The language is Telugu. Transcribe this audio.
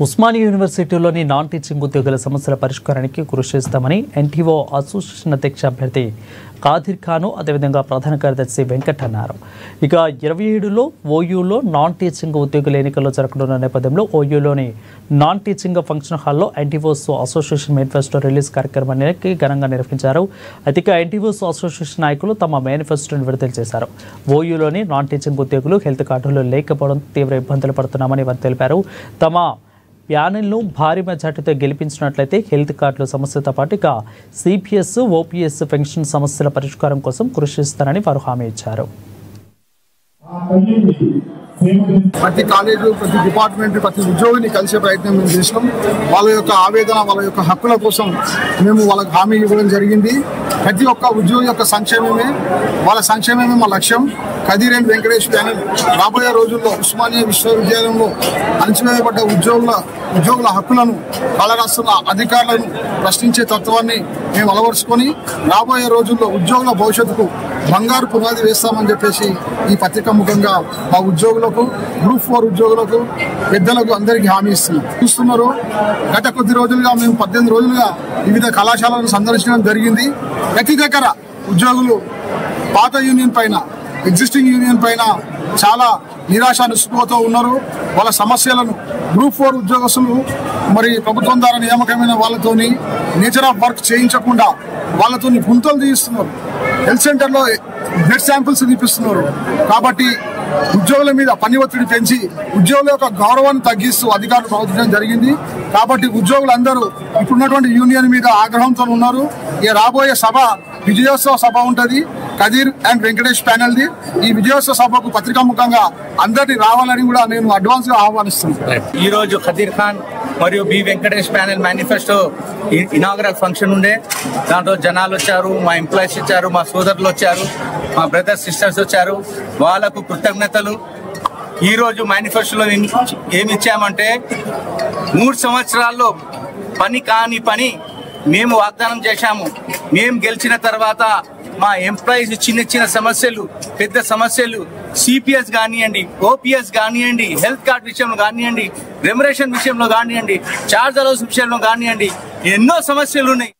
ఉస్మానియా యూనివర్సిటీలోని నాన్ టీచింగ్ ఉద్యోగుల సమస్యల పరిష్కారానికి కృషి చేస్తామని ఎన్టీఓ అసోసియేషన్ అధ్యక్ష అభ్యర్థి కాదిర్ ఖాను అదేవిధంగా ప్రధాన కార్యదర్శి వెంకట్ అన్నారు. ఇక 27లో ఓయూలో నాన్ టీచింగ్ ఉద్యోగుల ఎన్నికల్లో జరగనున్న నేపథ్యంలో ఓయూలోని నాన్ టీచింగ్ ఫంక్షన్ హాల్లో ఎన్టీఓస్ అసోసియేషన్ మేనిఫెస్టో రిలీజ్ కార్యక్రమానికి ఘనంగా నిర్వహించారు. అయితే ఎన్టీఓస్ అసోసియేషన్ నాయకులు తమ మేనిఫెస్టోను విడుదల చేశారు. ఓయూలోని నాన్ టీచింగ్ ఉద్యోగులు హెల్త్ కార్డులు లేకపోవడం తీవ్ర ఇబ్బందులు పడుతున్నామని వారు తెలిపారు. తమ ప్యానెల్ను భారీ మెజార్టీతో గెలిపించినట్లయితే హెల్త్ కార్డుల సమస్యతో పాటు ఇక సిపిఎస్ ఓపీఎస్ పెన్షన్ సమస్యల పరిష్కారం కోసం కృషి చేస్తారని వారు హామీ ఇచ్చారు. ప్రతి కాలేజు, ప్రతి డిపార్ట్మెంట్, ప్రతి ఉద్యోగిని కలిసే ప్రయత్నం మేము చేసినాం. వాళ్ళ యొక్క ఆవేదన, వాళ్ళ యొక్క హక్కుల కోసం మేము వాళ్ళకి హామీ ఇవ్వడం జరిగింది. ప్రతి ఒక్క ఉద్యోగి యొక్క సంక్షేమమే, వాళ్ళ సంక్షేమమే మా లక్ష్యం. కదీర్ అండ్ వెంకటేష్ ప్యానెల్ రాబోయే రోజుల్లో ఉస్మానియా విశ్వవిద్యాలయంలో అణచివేయబడ్డ ఉద్యోగుల హక్కులను కాలరాస్తున్న అధికారులను ప్రశ్నించే తత్వాన్ని మేము అలవరుచుకొని రాబోయే రోజుల్లో ఉద్యోగుల భవిష్యత్తుకు బంగారు పునాది వేస్తామని చెప్పేసి ఈ పత్రిక ముఖంగా మా ఉద్యోగులకు, గ్రూప్ 4 ఉద్యోగులకు, పెద్దలకు అందరికీ హామీ చూస్తున్నారు. గత కొద్ది రోజులుగా మేము 18 రోజులుగా వివిధ కళాశాలను సందర్శించడం జరిగింది. ప్రతి దగ్గర ఉద్యోగులు పాత యూనియన్ పైన, ఎగ్జిస్టింగ్ యూనియన్ పైన చాలా నిరాశ నిస్పృహతో ఉన్నారు. వాళ్ళ సమస్యలను గ్రూప్ 4 ఉద్యోగస్తులు మరి ప్రభుత్వం ద్వారా నియామకమైన వాళ్ళతోని నేచర్ ఆఫ్ వర్క్ చేయించకుండా వాళ్ళతోని గుంతలు తీయిస్తున్నారు. హెల్త్ సెంటర్లో బ్లడ్ శాంపిల్స్ తీపిస్తున్నారు. కాబట్టి ఉద్యోగుల మీద పని ఒత్తిడి పెంచి ఉద్యోగుల యొక్క గౌరవాన్ని తగ్గిస్తూ అధికారులు ప్రవర్తించడం జరిగింది. కాబట్టి ఉద్యోగులందరూ ఇప్పుడున్నటువంటి యూనియన్ మీద ఆగ్రహంతో ఉన్నారు. ఈ రాబోయే సభ విజయోత్సవ సభ ఉంటుంది, కదీర్ అండ్ వెంకటేష్ ప్యానెల్ది. ఈ విజయోత్సవ సభకు పత్రికాముఖంగా అందరినీ రావాలని కూడా నేను అడ్వాన్స్ గా ఆహ్వానిస్తున్నాను. ఈ రోజు కదీర్ ఖాన్ మరియు B Venkatesh panel manifesto inaugural function ఉండే. దాంట్లో జనాలు వచ్చారు, మా ఎంప్లాయీస్ వచ్చారు, మా సోదరులు వచ్చారు, మా బ్రదర్స్ సిస్టర్స్ వచ్చారు. వాళ్ళకు కృతజ్ఞతలు. ఈ రోజు మేనిఫెస్టోలో ఏమి ఇచ్చామంటే 3 సంవత్సరాల్లో పని కాని పని మేము వాగ్దానం చేశాము. మేము గెలిచిన తర్వాత మా ఎంప్లాయీస్ చిన్న సమస్యలు, పెద్ద సమస్యలు, సిపిఎస్ కానివ్వండి, ఓపీఎస్ కానివ్వండి, హెల్త్ కార్డ్ విషయంలో కానివ్వండి, రెమ్యునరేషన్ విషయంలో కానివ్వండి, చార్జ్ అలౌన్స్ విషయంలో కానివ్వండి, ఎన్నో సమస్యలు ఉన్నాయి.